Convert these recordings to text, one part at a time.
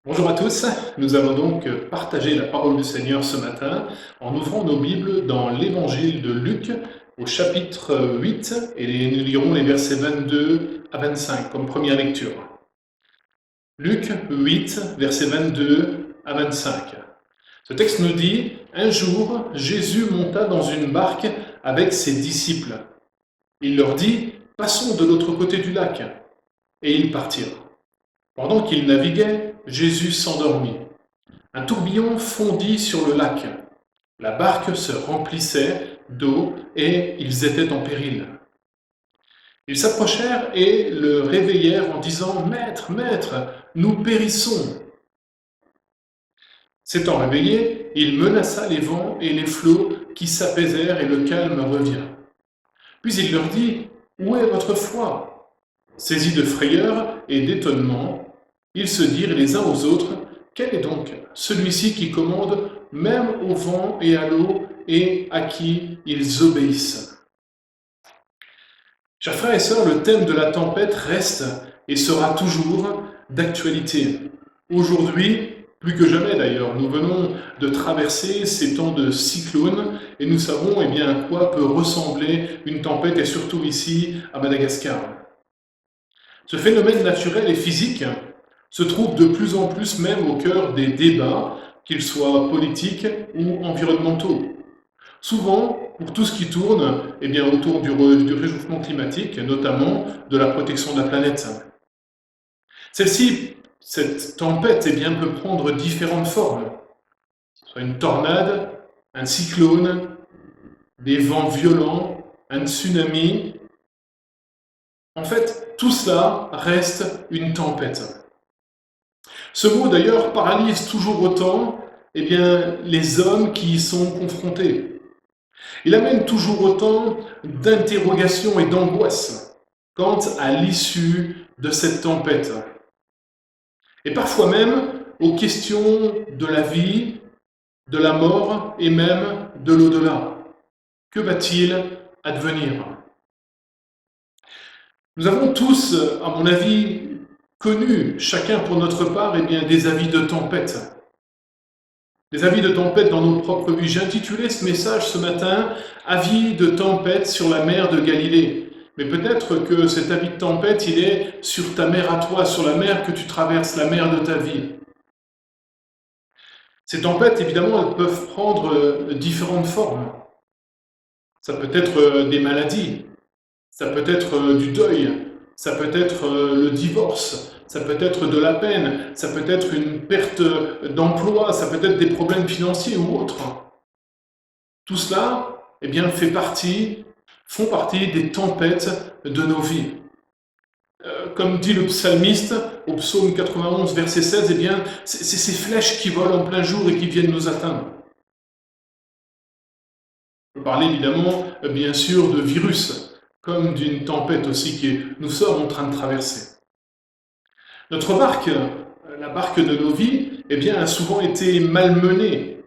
Bonjour à tous, nous allons donc partager la parole du Seigneur ce matin en ouvrant nos Bibles dans l'évangile de Luc au chapitre 8 et nous lirons les versets 22 à 25 comme première lecture. Luc 8, versets 22 à 25. Ce texte nous dit « Un jour, Jésus monta dans une barque avec ses disciples. Il leur dit « Passons de l'autre côté du lac. » Et ils partirent. Pendant qu'ils naviguaient, Jésus s'endormit. Un tourbillon fondit sur le lac. La barque se remplissait d'eau et ils étaient en péril. Ils s'approchèrent et le réveillèrent en disant « Maître, Maître, nous périssons !» S'étant réveillé, il menaça les vents et les flots qui s'apaisèrent et le calme revient. Puis il leur dit « Où est votre foi ?» Saisis de frayeur et d'étonnement, ils se dirent les uns aux autres « Quel est donc celui-ci qui commande même au vent et à l'eau et à qui ils obéissent ?» Chers frères et sœurs, le thème de la tempête reste et sera toujours d'actualité. Aujourd'hui, plus que jamais d'ailleurs, nous venons de traverser ces temps de cyclone et nous savons à quoi peut ressembler une tempête et surtout ici à Madagascar. Ce phénomène naturel et physique se trouve de plus en plus même au cœur des débats, qu'ils soient politiques ou environnementaux. Souvent, pour tout ce qui tourne autour du réchauffement climatique, notamment de la protection de la planète. Cette tempête peut prendre différentes formes. Soit une tornade, un cyclone, des vents violents, un tsunami. En fait, tout cela reste une tempête. Ce mot d'ailleurs paralyse toujours autant les hommes qui y sont confrontés. Il amène toujours autant d'interrogations et d'angoisses quant à l'issue de cette tempête. Et parfois même aux questions de la vie, de la mort et même de l'au-delà. Que va-t-il advenir ? Nous avons tous, à mon avis, connu, chacun pour notre part, des avis de tempête. Des avis de tempête dans nos propres vies. J'ai intitulé ce message ce matin « Avis de tempête sur la mer de Galilée ». Mais peut-être que cet avis de tempête, il est sur ta mer à toi, sur la mer que tu traverses, la mer de ta vie. Ces tempêtes, évidemment, elles peuvent prendre différentes formes. Ça peut être des maladies, ça peut être du deuil, ça peut être le divorce, ça peut être de la peine, ça peut être une perte d'emploi, ça peut être des problèmes financiers ou autres. Tout cela font partie des tempêtes de nos vies. Comme dit le psalmiste au psaume 91, verset 16, c'est ces flèches qui volent en plein jour et qui viennent nous atteindre. On peut parler évidemment, bien sûr, de virus, comme d'une tempête aussi que nous sommes en train de traverser. Notre barque, la barque de nos vies, a souvent été malmenée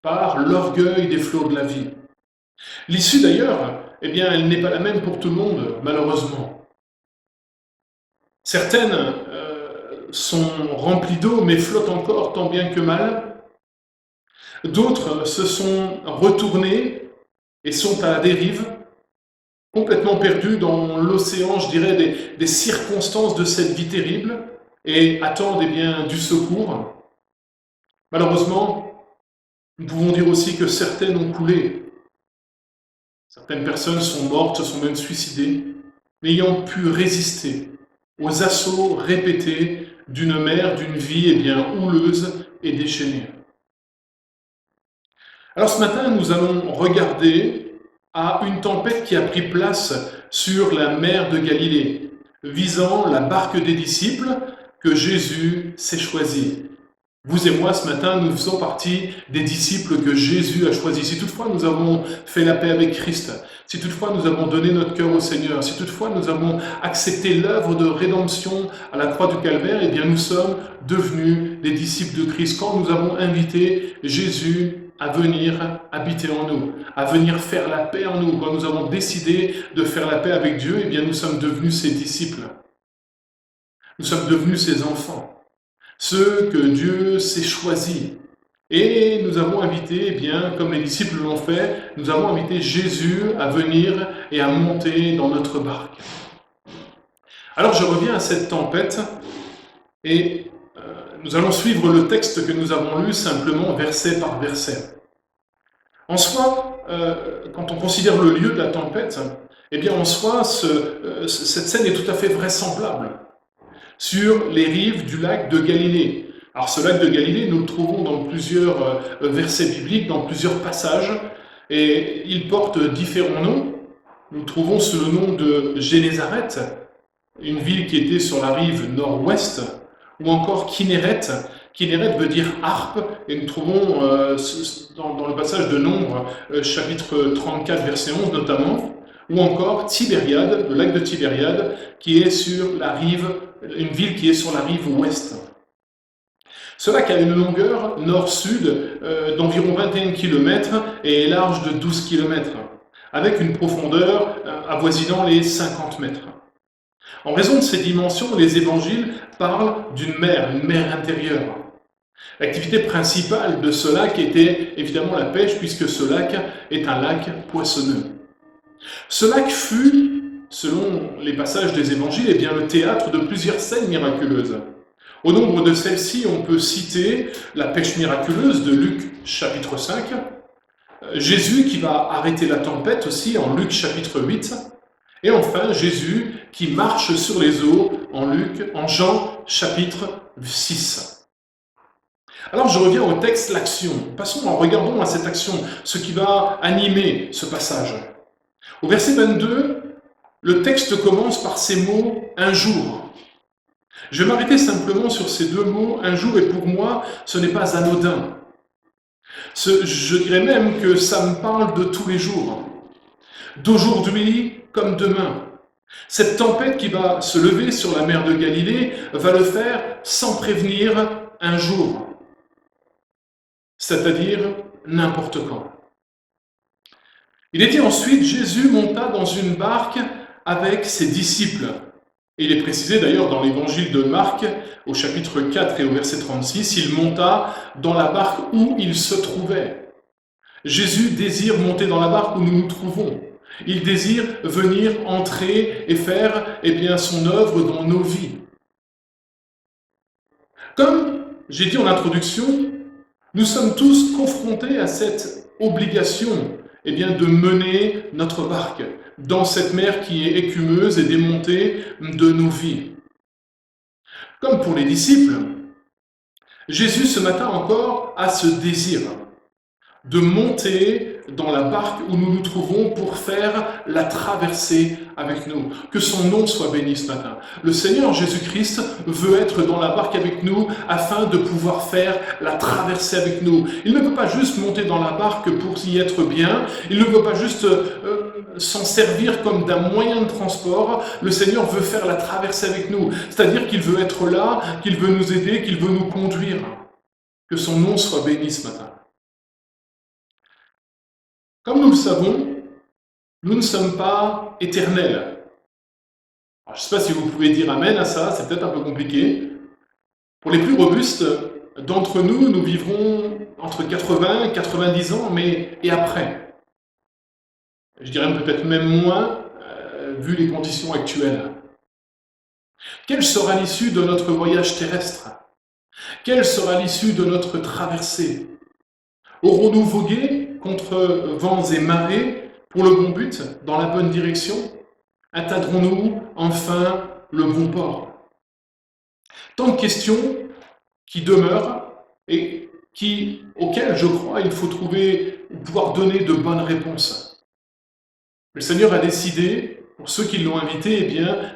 par l'orgueil des flots de la vie. L'issue d'ailleurs, elle n'est pas la même pour tout le monde, malheureusement. Certaines sont remplies d'eau mais flottent encore tant bien que mal. D'autres se sont retournées et sont à la dérive, complètement perdues dans l'océan, je dirais, des circonstances de cette vie terrible et attendent du secours. Malheureusement, nous pouvons dire aussi que certaines ont coulé. Certaines personnes sont mortes, se sont même suicidées, n'ayant pu résister aux assauts répétés d'une mer, d'une vie houleuse et déchaînée. Alors ce matin, nous allons regarder à une tempête qui a pris place sur la mer de Galilée, visant la barque des disciples que Jésus s'est choisi. Vous et moi, ce matin, nous faisons partie des disciples que Jésus a choisis. Si toutefois nous avons fait la paix avec Christ, si toutefois nous avons donné notre cœur au Seigneur, si toutefois nous avons accepté l'œuvre de rédemption à la croix du Calvaire, nous sommes devenus des disciples de Christ. Quand nous avons invité Jésus à venir habiter en nous, à venir faire la paix en nous, quand nous avons décidé de faire la paix avec Dieu, nous sommes devenus ses disciples. Nous sommes devenus ses enfants. ceux que Dieu s'est choisis. Et nous avons invité, eh bien, comme les disciples l'ont fait, nous avons invité Jésus à venir et à monter dans notre barque. Alors je reviens à cette tempête et nous allons suivre le texte que nous avons lu simplement verset par verset. En soi, quand on considère le lieu de la tempête, eh bien en soi, cette scène est tout à fait vraisemblable sur les rives du lac de Galilée. Alors ce lac de Galilée, nous le trouvons dans plusieurs versets bibliques, dans plusieurs passages, et il porte différents noms. Nous le trouvons sous le nom de Génézareth, une ville qui était sur la rive nord-ouest, ou encore Kinéret. Kinéret veut dire harpe, et nous trouvons dans le passage de Nombre, chapitre 34, verset 11 notamment, ou encore Tibériade, le lac de Tibériade, qui est sur la rive, une ville qui est sur la rive ouest. Ce lac a une longueur nord-sud d'environ 21 km et est large de 12 km, avec une profondeur avoisinant les 50 mètres. En raison de ces dimensions, les évangiles parlent d'une mer, une mer intérieure. L'activité principale de ce lac était évidemment la pêche, puisque ce lac est un lac poissonneux. Ce lac fut, selon les passages des évangiles, eh bien, le théâtre de plusieurs scènes miraculeuses. Au nombre de celles-ci, on peut citer la pêche miraculeuse de Luc chapitre 5, Jésus qui va arrêter la tempête aussi en Luc chapitre 8, et enfin Jésus qui marche sur les eaux en Jean chapitre 6. Alors je reviens au texte, l'action. Regardons à cette action, ce qui va animer ce passage. Au verset 22, le texte commence par ces mots « un jour ». Je vais m'arrêter simplement sur ces deux mots « un jour » et pour moi, ce n'est pas anodin. Je dirais même que ça me parle de tous les jours, d'aujourd'hui comme demain. Cette tempête qui va se lever sur la mer de Galilée va le faire sans prévenir un jour, c'est-à-dire n'importe quand. Il était ensuite, Jésus monta dans une barque avec ses disciples. Et il est précisé d'ailleurs dans l'évangile de Marc, au chapitre 4 et au verset 36, il monta dans la barque où il se trouvait. Jésus désire monter dans la barque où nous nous trouvons. Il désire venir entrer et faire son œuvre dans nos vies. Comme j'ai dit en introduction, nous sommes tous confrontés à cette obligation de mener notre barque dans cette mer qui est écumeuse et démontée de nos vies. Comme pour les disciples, Jésus ce matin encore a ce désir de monter dans la barque où nous nous trouvons pour faire la traversée avec nous. Que son nom soit béni ce matin. Le Seigneur Jésus-Christ veut être dans la barque avec nous afin de pouvoir faire la traversée avec nous. Il ne veut pas juste monter dans la barque pour y être bien. Il ne veut pas juste s'en servir comme d'un moyen de transport. Le Seigneur veut faire la traversée avec nous. C'est-à-dire qu'il veut être là, qu'il veut nous aider, qu'il veut nous conduire. Que son nom soit béni ce matin. Comme nous le savons, nous ne sommes pas éternels. Alors, je ne sais pas si vous pouvez dire amen à ça, c'est peut-être un peu compliqué. Pour les plus robustes d'entre nous, nous vivrons entre 80 et 90 ans, et après. Je dirais peut-être même moins, vu les conditions actuelles. Quelle sera l'issue de notre voyage terrestre? Quelle sera l'issue de notre traversée? Aurons-nous vogué contre vents et marées pour le bon but, dans la bonne direction? Atteindrons-nous enfin le bon port? Tant de questions qui demeurent et auxquelles, je crois, il faut pouvoir donner de bonnes réponses. Le Seigneur a décidé, pour ceux qui l'ont invité,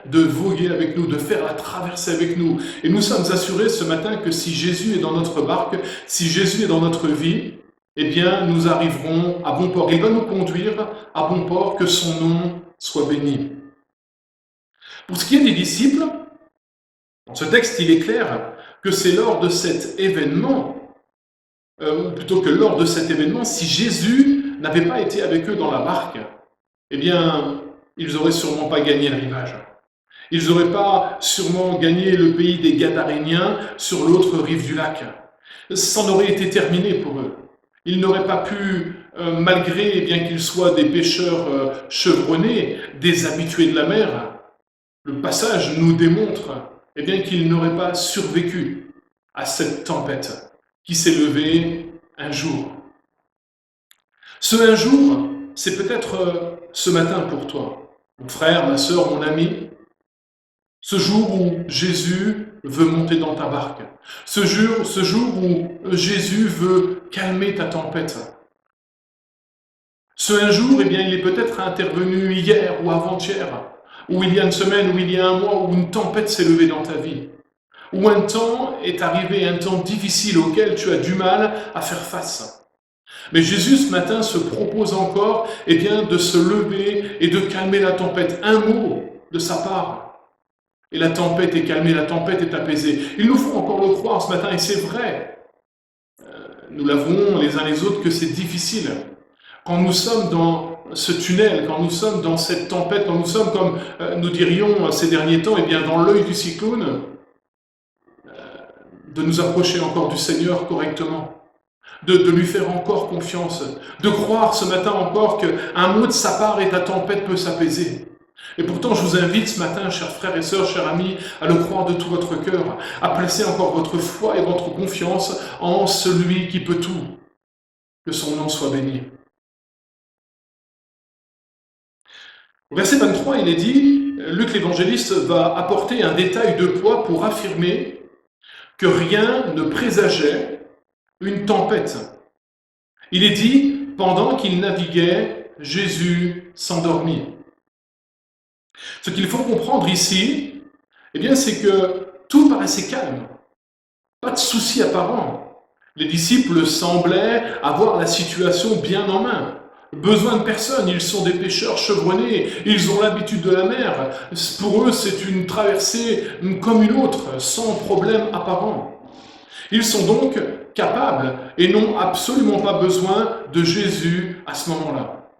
de voguer avec nous, de faire la traversée avec nous. Et nous sommes assurés ce matin que si Jésus est dans notre barque, si Jésus est dans notre vie, nous arriverons à bon port. Il va nous conduire à bon port, que son nom soit béni. Pour ce qui est des disciples, dans ce texte, il est clair que c'est lors de cet événement, ou plutôt que lors de cet événement, si Jésus n'avait pas été avec eux dans la barque, ils n'auraient sûrement pas gagné le rivage. Ils n'auraient pas sûrement gagné le pays des Gadaréniens sur l'autre rive du lac. C'en aurait été terminé pour eux. Ils n'auraient pas pu, malgré bien qu'ils soient des pêcheurs chevronnés, des habitués de la mer, le passage nous démontre bien qu'ils n'auraient pas survécu à cette tempête qui s'est levée un jour. Ce un jour, c'est peut-être ce matin pour toi, mon frère, ma sœur, mon ami, ce jour où Jésus veut monter dans ta barque, ce jour où Jésus veut calmer ta tempête. Ce un jour, il est peut-être intervenu hier ou avant-hier, ou il y a une semaine, ou il y a un mois, où une tempête s'est levée dans ta vie, où un temps est arrivé, un temps difficile auquel tu as du mal à faire face. Mais Jésus, ce matin, se propose encore de se lever et de calmer la tempête. Un mot de sa part. Et la tempête est calmée, la tempête est apaisée. Il nous faut encore le croire ce matin, et c'est vrai. Nous l'avons les uns les autres que c'est difficile. Quand nous sommes dans ce tunnel, quand nous sommes dans cette tempête, quand nous sommes, comme nous dirions ces derniers temps, dans l'œil du cyclone, de nous approcher encore du Seigneur correctement. De lui faire encore confiance, de croire ce matin encore qu'un mot de sa part et ta tempête peut s'apaiser. Et pourtant, je vous invite ce matin, chers frères et sœurs, chers amis, à le croire de tout votre cœur, à placer encore votre foi et votre confiance en celui qui peut tout. Que son nom soit béni. Au verset 23, il est dit, Luc l'évangéliste va apporter un détail de poids pour affirmer que rien ne présageait une tempête. Il est dit, pendant qu'il naviguait, Jésus s'endormit. Ce qu'il faut comprendre ici, c'est que tout paraissait calme. Pas de souci apparent. Les disciples semblaient avoir la situation bien en main. Besoin de personne, ils sont des pêcheurs chevronnés, ils ont l'habitude de la mer. Pour eux, c'est une traversée comme une autre, sans problème apparent. Ils sont donc capables et n'ont absolument pas besoin de Jésus à ce moment-là.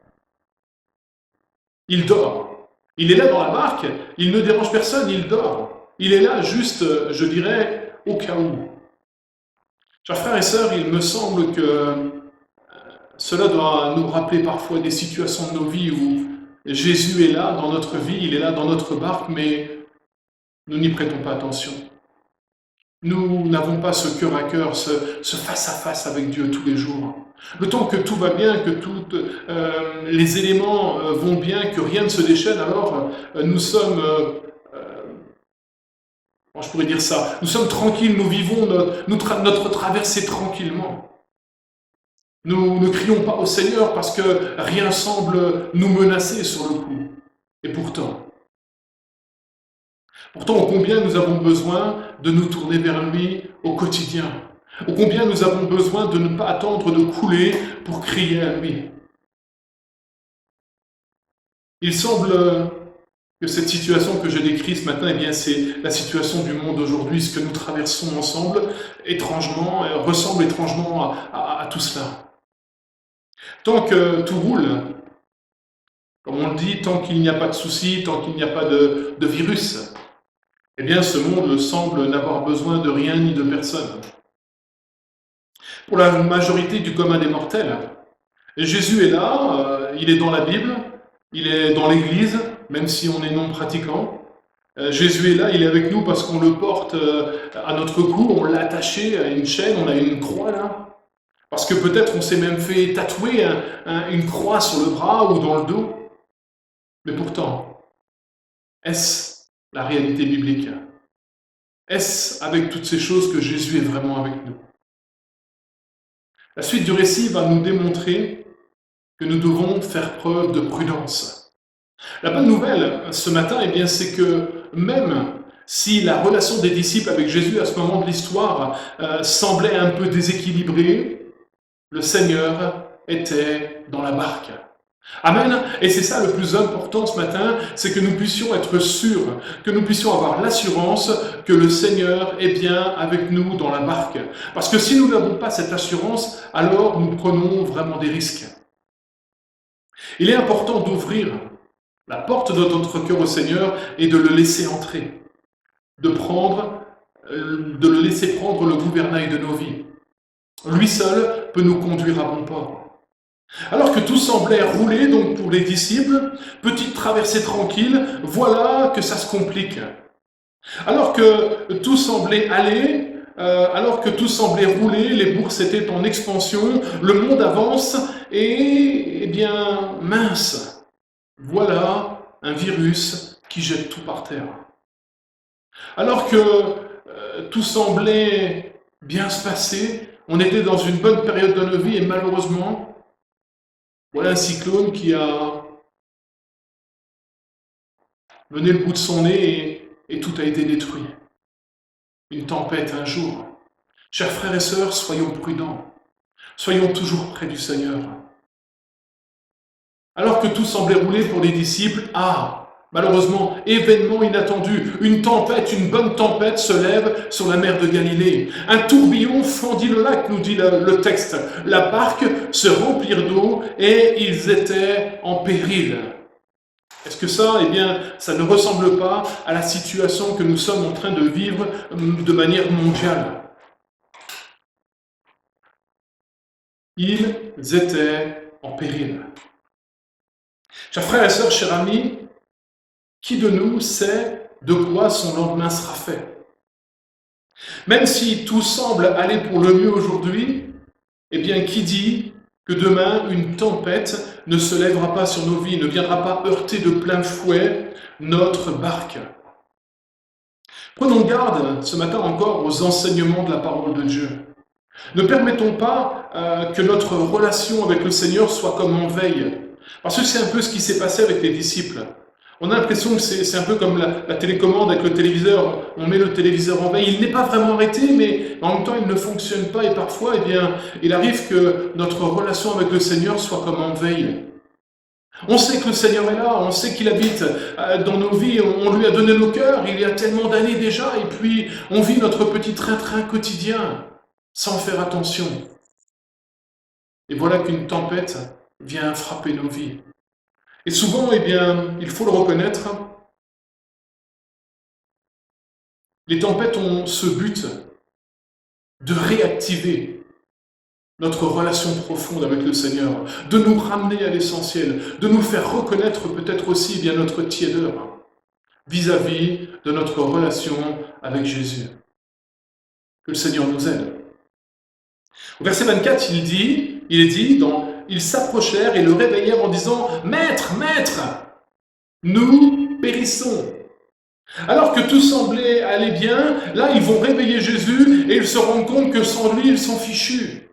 Il dort. Il est là dans la barque, il ne dérange personne, il dort. Il est là juste, je dirais, au cas où. Chers frères et sœurs, il me semble que cela doit nous rappeler parfois des situations de nos vies où Jésus est là dans notre vie, il est là dans notre barque, mais nous n'y prêtons pas attention. Nous n'avons pas ce cœur à cœur, ce face-à-face avec Dieu tous les jours. Le temps que tout va bien, que tous les éléments vont bien, que rien ne se déchaîne, alors nous sommes, je pourrais dire ça, nous sommes tranquilles, nous vivons notre traversée tranquillement. Nous ne crions pas au Seigneur parce que rien semble nous menacer sur le coup. Et pourtant, ô combien nous avons besoin de nous tourner vers lui au quotidien. Ô combien nous avons besoin de ne pas attendre de couler pour crier à lui. Il semble que cette situation que je décris ce matin, c'est la situation du monde aujourd'hui, ce que nous traversons ensemble, étrangement, ressemble étrangement à tout cela. Tant que tout roule, comme on le dit, tant qu'il n'y a pas de soucis, tant qu'il n'y a pas de virus, ce monde semble n'avoir besoin de rien ni de personne. Pour la majorité du commun des mortels, Jésus est là, il est dans la Bible, il est dans l'Église, même si on est non pratiquant. Jésus est là, il est avec nous parce qu'on le porte à notre cou, on l'a attaché à une chaîne, on a une croix là. Parce que peut-être on s'est même fait tatouer une croix sur le bras ou dans le dos. Mais pourtant, est-ce la réalité biblique? Est-ce avec toutes ces choses que Jésus est vraiment avec nous? La suite du récit va nous démontrer que nous devons faire preuve de prudence. La bonne nouvelle ce matin, c'est que même si la relation des disciples avec Jésus à ce moment de l'histoire semblait un peu déséquilibrée, le Seigneur était dans la barque. Amen. Et c'est ça le plus important ce matin, c'est que nous puissions être sûrs, que nous puissions avoir l'assurance que le Seigneur est bien avec nous dans la barque. Parce que si nous n'avons pas cette assurance, alors nous prenons vraiment des risques. Il est important d'ouvrir La porte de notre cœur au Seigneur est de le laisser entrer, de le laisser prendre le gouvernail de nos vies. Lui seul peut nous conduire à bon port. Alors que tout semblait rouler, donc pour les disciples, petite traversée tranquille, voilà que ça se complique. Alors que tout semblait aller, alors que tout semblait rouler, les bourses étaient en expansion, le monde avance, et, eh bien, mince, voilà un virus qui jette tout par terre. Alors que tout semblait bien se passer, on était dans une bonne période de nos vies, et malheureusement, voilà un cyclone qui a mené le bout de son nez et tout a été détruit. Une tempête un jour. Chers frères et sœurs, soyons prudents. Soyons toujours près du Seigneur. Alors que tout semblait rouler pour les disciples, malheureusement, événement inattendu, une tempête, une bonne tempête se lève sur la mer de Galilée. Un tourbillon fendit le lac, nous dit le texte. La barque se remplit d'eau et ils étaient en péril. Est-ce que ça, eh bien, ça ne ressemble pas à la situation que nous sommes en train de vivre de manière mondiale? Ils étaient en péril. Chers frères et sœurs, chers amis, qui de nous sait de quoi son lendemain sera fait? Même si tout semble aller pour le mieux aujourd'hui, eh bien, qui dit que demain, une tempête ne se lèvera pas sur nos vies, ne viendra pas heurter de plein fouet notre barque? Prenons garde ce matin encore aux enseignements de la parole de Dieu. Ne permettons pas que notre relation avec le Seigneur soit comme en veille. Parce que c'est un peu ce qui s'est passé avec les disciples. On a l'impression que c'est un peu comme la télécommande avec le téléviseur. On met le téléviseur en veille. Il n'est pas vraiment arrêté, mais en même temps, il ne fonctionne pas. Et parfois, eh bien, il arrive que notre relation avec le Seigneur soit comme en veille. On sait que le Seigneur est là, on sait qu'il habite dans nos vies, on lui a donné nos cœurs, il y a tellement d'années déjà, et puis on vit notre petit train-train quotidien, sans faire attention. Et voilà qu'une tempête vient frapper nos vies. Et souvent, eh bien, il faut le reconnaître, les tempêtes ont ce but de réactiver notre relation profonde avec le Seigneur, de nous ramener à l'essentiel, de nous faire reconnaître peut-être aussi bien notre tiédeur vis-à-vis de notre relation avec Jésus. Que le Seigneur nous aide. Au verset 24, ils s'approchèrent et le réveillèrent en disant « Maître, Maître, nous périssons !» Alors que tout semblait aller bien, là ils vont réveiller Jésus et ils se rendent compte que sans lui, ils sont fichus.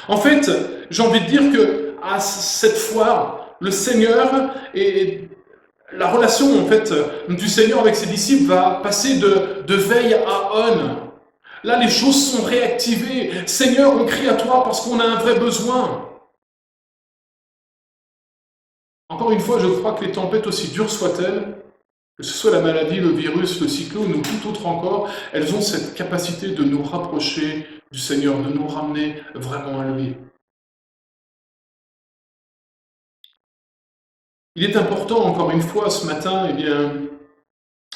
En fait, j'ai envie de dire que à cette fois, le Seigneur et la relation en fait du Seigneur avec ses disciples va passer de veille à aune. Là, les choses sont réactivées. Seigneur, on crie à toi parce qu'on a un vrai besoin. Encore une fois, je crois que les tempêtes, aussi dures soient-elles, que ce soit la maladie, le virus, le cyclone ou tout autre encore, elles ont cette capacité de nous rapprocher du Seigneur, de nous ramener vraiment à lui. Il est important, encore une fois, ce matin, eh bien,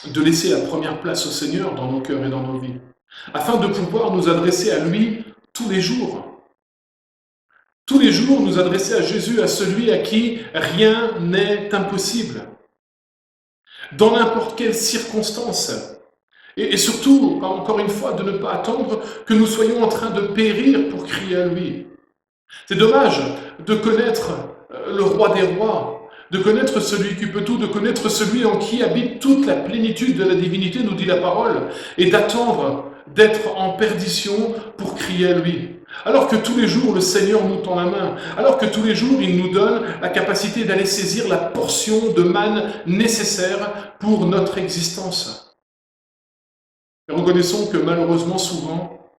de laisser la première place au Seigneur dans nos cœurs et dans nos vies, afin de pouvoir nous adresser à lui tous les jours. Tous les jours, nous adresser à Jésus, à celui à qui rien n'est impossible. Dans n'importe quelle circonstance. Et surtout, encore une fois, de ne pas attendre que nous soyons en train de périr pour crier à lui. C'est dommage de connaître le roi des rois, de connaître celui qui peut tout, de connaître celui en qui habite toute la plénitude de la divinité, nous dit la parole, et d'attendre d'être en perdition pour crier à lui. Alors que tous les jours, le Seigneur nous tend la main, alors que tous les jours, il nous donne la capacité d'aller saisir la portion de manne nécessaire pour notre existence. Et reconnaissons que malheureusement, souvent,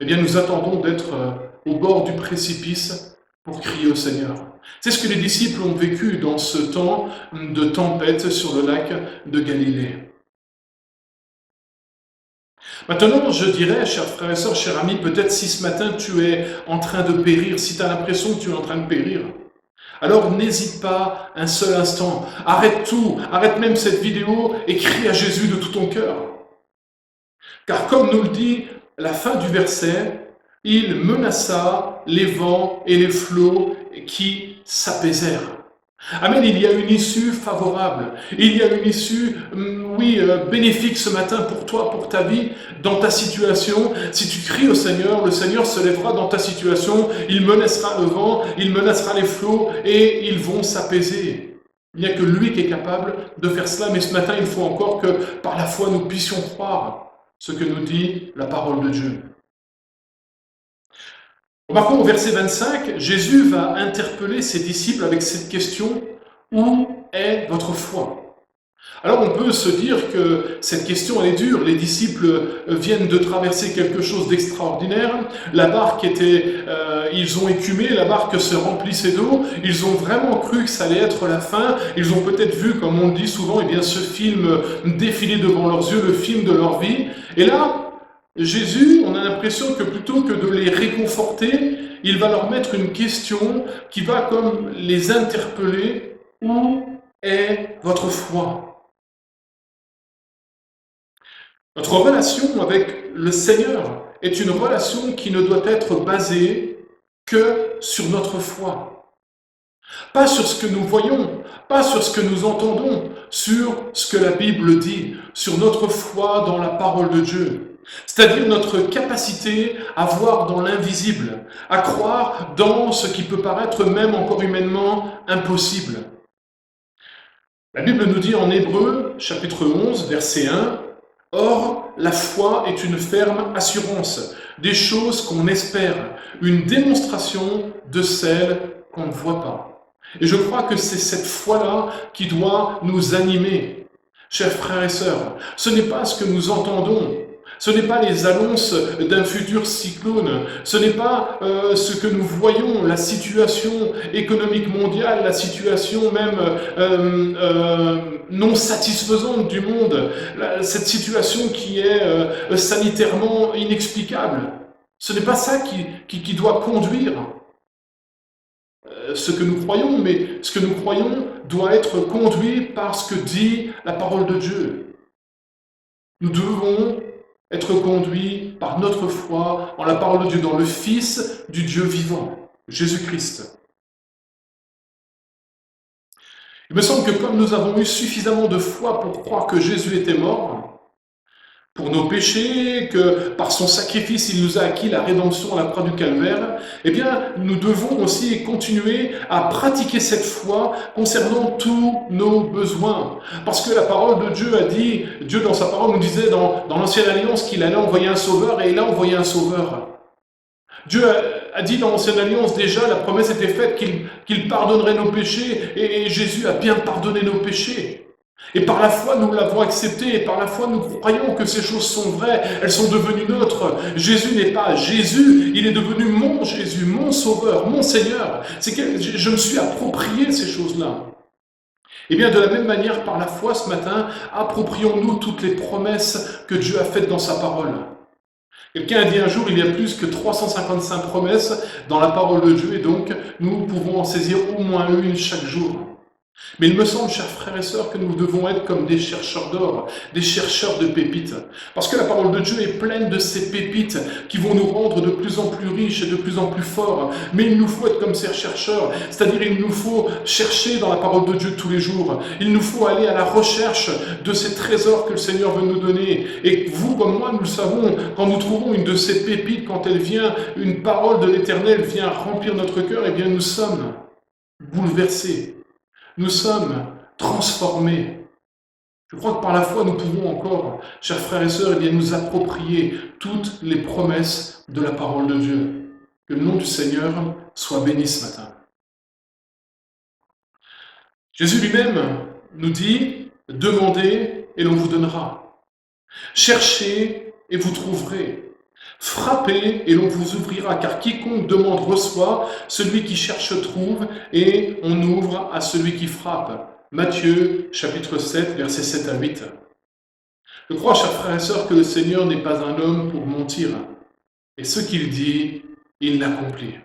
eh bien, nous attendons d'être au bord du précipice pour crier au Seigneur. C'est ce que les disciples ont vécu dans ce temps de tempête sur le lac de Galilée. Maintenant, je dirais, chers frères et sœurs, chers amis, peut-être si ce matin tu es en train de périr, si tu as l'impression que tu es en train de périr, alors n'hésite pas un seul instant. Arrête tout, arrête même cette vidéo et crie à Jésus de tout ton cœur. Car comme nous le dit la fin du verset, il menaça les vents et les flots qui s'apaisèrent. Amen, il y a une issue favorable, il y a une issue, bénéfique ce matin pour toi, pour ta vie, dans ta situation. Si tu cries au Seigneur, le Seigneur se lèvera dans ta situation, il menacera le vent, il menacera les flots et ils vont s'apaiser. Il n'y a que lui qui est capable de faire cela, mais ce matin, il faut encore que par la foi, nous puissions croire ce que nous dit la parole de Dieu. Remarquons au verset 25, Jésus va interpeller ses disciples avec cette question « Où est votre foi ?» Alors on peut se dire que cette question elle est dure, les disciples viennent de traverser quelque chose d'extraordinaire, la barque ils ont écumé, la barque se remplissait d'eau, ils ont vraiment cru que ça allait être la fin, ils ont peut-être vu, comme on le dit souvent, ce film défiler devant leurs yeux, le film de leur vie, et là, Jésus, on a l'impression que plutôt que de les réconforter, il va leur mettre une question qui va comme les interpeller. Où est votre foi ? Notre relation avec le Seigneur est une relation qui ne doit être basée que sur notre foi. Pas sur ce que nous voyons, pas sur ce que nous entendons, sur ce que la Bible dit, sur notre foi dans la parole de Dieu. C'est-à-dire notre capacité à voir dans l'invisible, à croire dans ce qui peut paraître même encore humainement impossible. La Bible nous dit en Hébreux, chapitre 11, verset 1, « Or, la foi est une ferme assurance des choses qu'on espère, une démonstration de celles qu'on ne voit pas. » Et je crois que c'est cette foi-là qui doit nous animer. Chers frères et sœurs, ce n'est pas ce que nous entendons, ce n'est pas les annonces d'un futur cyclone, ce n'est pas ce que nous voyons, la situation économique mondiale, la situation même non satisfaisante du monde, cette situation qui est sanitairement inexplicable. Ce n'est pas ça qui doit conduire ce que nous croyons, mais ce que nous croyons doit être conduit par ce que dit la parole de Dieu. Nous devons être conduits par notre foi en la parole de Dieu, dans le Fils du Dieu vivant, Jésus-Christ. Il me semble que comme nous avons eu suffisamment de foi pour croire que Jésus était mort, pour nos péchés, que par son sacrifice, il nous a acquis la rédemption à la croix du Calvaire, eh bien, nous devons aussi continuer à pratiquer cette foi concernant tous nos besoins. Parce que la parole de Dieu a dit, Dieu dans sa parole nous disait dans l'Ancienne Alliance qu'il allait envoyer un sauveur, et il a envoyé un sauveur. Dieu a dit dans l'Ancienne Alliance déjà, la promesse était faite qu'il pardonnerait nos péchés, et Jésus a bien pardonné nos péchés. Et par la foi, nous l'avons accepté, et par la foi, nous croyons que ces choses sont vraies, elles sont devenues nôtres. Jésus n'est pas Jésus, il est devenu mon Jésus, mon Sauveur, mon Seigneur. C'est que je me suis approprié ces choses-là. Et bien, de la même manière, par la foi, ce matin, approprions-nous toutes les promesses que Dieu a faites dans sa parole. Quelqu'un a dit un jour, il y a plus que 355 promesses dans la parole de Dieu, et donc nous pouvons en saisir au moins une chaque jour. Mais il me semble, chers frères et sœurs, que nous devons être comme des chercheurs d'or, des chercheurs de pépites. Parce que la parole de Dieu est pleine de ces pépites qui vont nous rendre de plus en plus riches et de plus en plus forts. Mais il nous faut être comme ces chercheurs, c'est-à-dire il nous faut chercher dans la parole de Dieu tous les jours. Il nous faut aller à la recherche de ces trésors que le Seigneur veut nous donner. Et vous comme moi, nous le savons, quand nous trouvons une de ces pépites, quand elle vient, une parole de l'Éternel vient remplir notre cœur, eh bien nous sommes bouleversés. Nous sommes transformés. Je crois que par la foi, nous pouvons encore, chers frères et sœurs, nous approprier toutes les promesses de la parole de Dieu. Que le nom du Seigneur soit béni ce matin. Jésus lui-même nous dit, « Demandez et l'on vous donnera. Cherchez et vous trouverez. Frappez et l'on vous ouvrira, car quiconque demande reçoit, celui qui cherche trouve, et on ouvre à celui qui frappe. » Matthieu, chapitre 7, versets 7 à 8. Je crois, chers frères et sœurs, que le Seigneur n'est pas un homme pour mentir, et ce qu'il dit, il l'accomplit.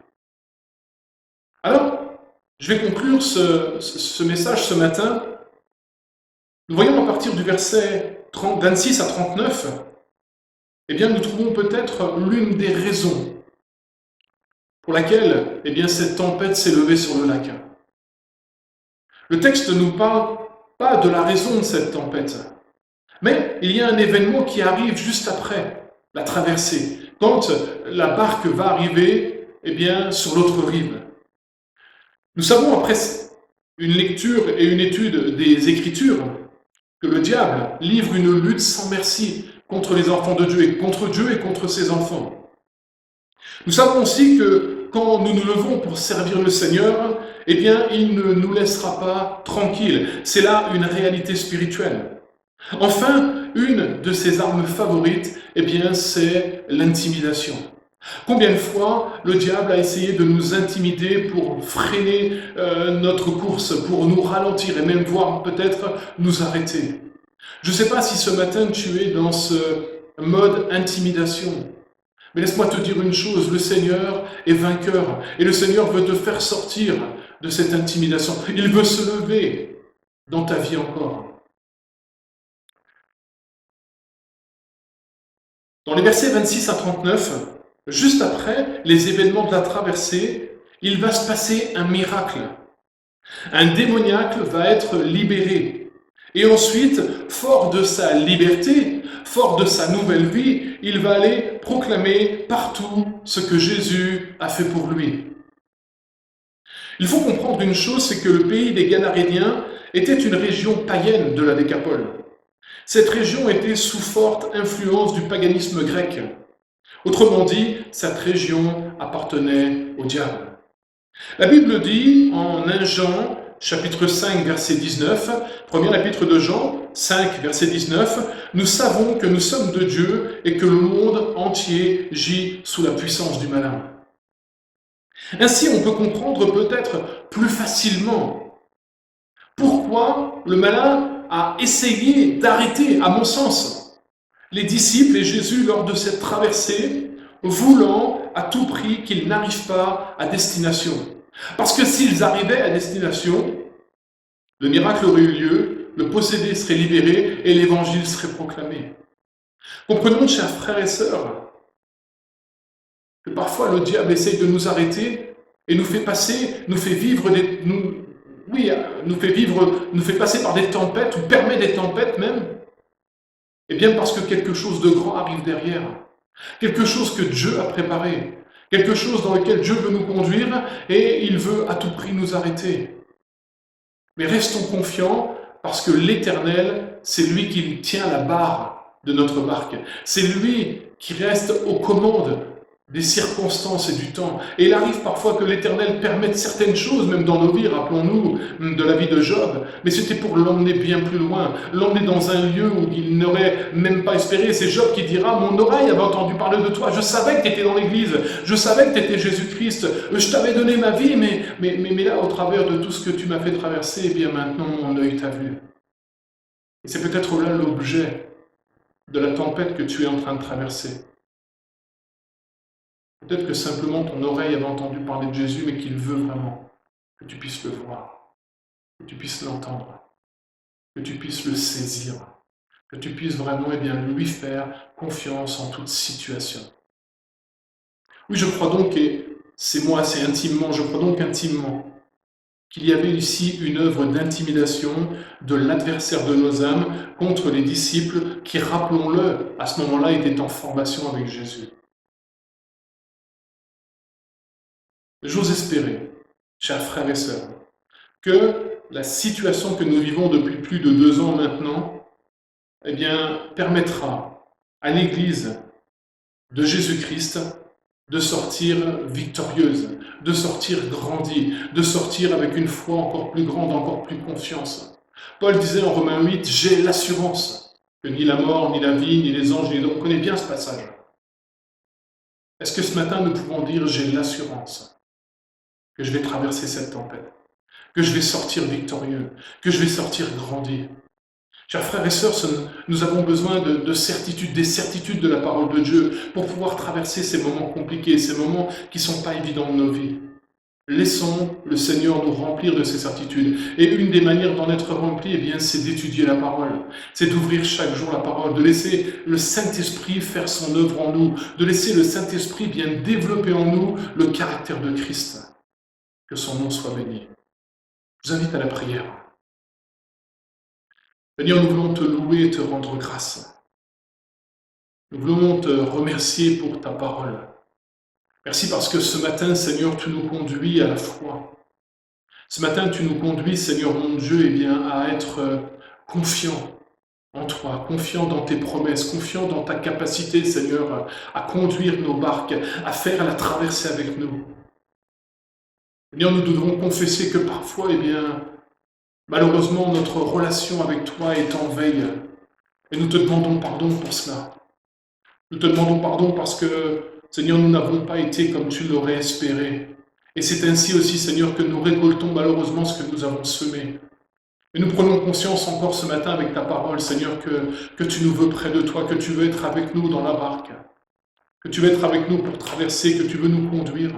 Alors, Je vais conclure ce message ce matin. Nous voyons à partir du verset 26 à 39, eh bien, nous trouvons peut-être l'une des raisons pour laquelle eh bien, cette tempête s'est levée sur le lac. Le texte ne nous parle pas de la raison de cette tempête, mais il y a un événement qui arrive juste après la traversée, quand la barque va arriver eh bien, sur l'autre rive. Nous savons, après une lecture et une étude des Écritures, que le diable livre une lutte sans merci contre les enfants de Dieu et contre ses enfants. Nous savons aussi que quand nous nous levons pour servir le Seigneur, eh bien, il ne nous laissera pas tranquilles. C'est là une réalité spirituelle. Enfin, une de ses armes favorites, eh bien, c'est l'intimidation. Combien de fois le diable a essayé de nous intimider pour freiner notre course, pour nous ralentir et même voire peut-être nous arrêter. Je ne sais pas si ce matin tu es dans ce mode intimidation, mais laisse-moi te dire une chose, le Seigneur est vainqueur et le Seigneur veut te faire sortir de cette intimidation. Il veut se lever dans ta vie encore. Dans les versets 26 à 39, juste après les événements de la traversée, il va se passer un miracle. Un démoniaque va être libéré. Et ensuite, fort de sa liberté, fort de sa nouvelle vie, il va aller proclamer partout ce que Jésus a fait pour lui. Il faut comprendre une chose, c'est que le pays des Gadaréniens était une région païenne de la Décapole. Cette région était sous forte influence du paganisme grec. Autrement dit, cette région appartenait au diable. La Bible dit en 1 Jean, chapitre 5, verset 19, premier épître de Jean, 5, verset 19, « Nous savons que nous sommes de Dieu et que le monde entier gît sous la puissance du malin. » Ainsi, on peut comprendre peut-être plus facilement pourquoi le malin a essayé d'arrêter, à mon sens, les disciples et Jésus lors de cette traversée, voulant à tout prix qu'ils n'arrivent pas à destination. Parce que s'ils arrivaient à destination, le miracle aurait eu lieu, le possédé serait libéré et l'évangile serait proclamé. Comprenons, chers frères et sœurs, que parfois le diable essaye de nous arrêter et nous fait passer, nous fait passer par des tempêtes, ou permet des tempêtes même, et bien parce que quelque chose de grand arrive derrière, quelque chose que Dieu a préparé, quelque chose dans lequel Dieu veut nous conduire et il veut à tout prix nous arrêter. Mais restons confiants parce que l'Éternel, c'est lui qui tient la barre de notre barque. C'est lui qui reste aux commandes des circonstances et du temps. Et il arrive parfois que l'Éternel permette certaines choses, même dans nos vies, rappelons-nous de la vie de Job, mais c'était pour l'emmener bien plus loin, l'emmener dans un lieu où il n'aurait même pas espéré. C'est Job qui dira « Mon oreille avait entendu parler de toi, je savais que tu étais dans l'Église, je savais que tu étais Jésus-Christ, je t'avais donné ma vie, mais là, au travers de tout ce que tu m'as fait traverser, eh bien maintenant, mon œil t'a vu. » Et c'est peut-être là l'objet de la tempête que tu es en train de traverser. Peut-être que simplement ton oreille avait entendu parler de Jésus, mais qu'il veut vraiment que tu puisses le voir, que tu puisses l'entendre, que tu puisses le saisir, que tu puisses vraiment lui faire confiance en toute situation. Oui, je crois donc, et c'est moi assez intimement, je crois donc intimement qu'il y avait ici une œuvre d'intimidation de l'adversaire de nos âmes contre les disciples qui, rappelons-le, à ce moment-là étaient en formation avec Jésus. J'ose espérer, chers frères et sœurs, que la situation que nous vivons depuis plus de 2 ans maintenant, eh bien, permettra à l'Église de Jésus-Christ de sortir victorieuse, de sortir grandie, de sortir avec une foi encore plus grande, encore plus confiance. Paul disait en Romains 8, « J'ai l'assurance que ni la mort, ni la vie, ni les anges, on connaît bien ce passage. » Est-ce que ce matin nous pouvons dire « J'ai l'assurance » que je vais traverser cette tempête, que je vais sortir victorieux, que je vais sortir grandi. Chers frères et sœurs, nous avons besoin de certitudes, des certitudes de la parole de Dieu pour pouvoir traverser ces moments compliqués, ces moments qui ne sont pas évidents de nos vies. Laissons le Seigneur nous remplir de ces certitudes. Et une des manières d'en être rempli, eh bien, c'est d'étudier la parole. C'est d'ouvrir chaque jour la parole, de laisser le Saint-Esprit faire son œuvre en nous, de laisser le Saint-Esprit bien développer en nous le caractère de Christ. Que son nom soit béni. Je vous invite à la prière. Seigneur, nous voulons te louer et te rendre grâce. Nous voulons te remercier pour ta parole. Merci parce que ce matin, Seigneur, tu nous conduis à la foi. Ce matin, tu nous conduis, Seigneur mon Dieu, eh bien, à être confiants en toi, confiants dans tes promesses, confiants dans ta capacité, Seigneur, à conduire nos barques, à faire la traversée avec nous. Seigneur, nous devons confesser que parfois, eh bien, malheureusement, notre relation avec toi est en veille. Et nous te demandons pardon pour cela. Nous te demandons pardon parce que, Seigneur, nous n'avons pas été comme tu l'aurais espéré. Et c'est ainsi aussi, Seigneur, que nous récoltons malheureusement ce que nous avons semé. Et nous prenons conscience encore ce matin avec ta parole, Seigneur, que tu nous veux près de toi, que tu veux être avec nous dans la barque, que tu veux être avec nous pour traverser, que tu veux nous conduire.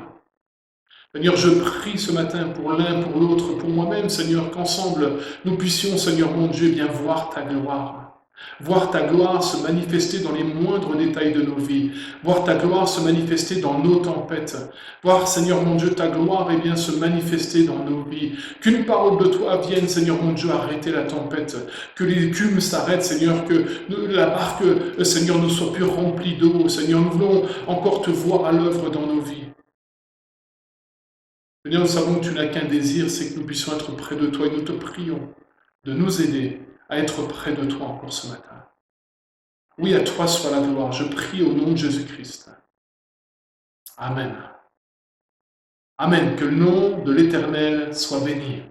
Seigneur, je prie ce matin pour l'un, pour l'autre, pour moi-même, Seigneur, qu'ensemble nous puissions, Seigneur mon Dieu, bien voir ta gloire. Voir ta gloire se manifester dans les moindres détails de nos vies. Voir ta gloire se manifester dans nos tempêtes. Voir, Seigneur mon Dieu, ta gloire et bien se manifester dans nos vies. Qu'une parole de toi vienne, Seigneur mon Dieu, arrêter la tempête. Que l'écume s'arrête, Seigneur, que la barque, Seigneur, ne soit plus remplie d'eau. Seigneur, nous voulons encore te voir à l'œuvre dans nos vies. Seigneur, nous savons que tu n'as qu'un désir, c'est que nous puissions être près de toi et nous te prions de nous aider à être près de toi encore ce matin. Oui, à toi soit la gloire. Je prie au nom de Jésus-Christ. Amen. Amen. Que le nom de l'Éternel soit béni.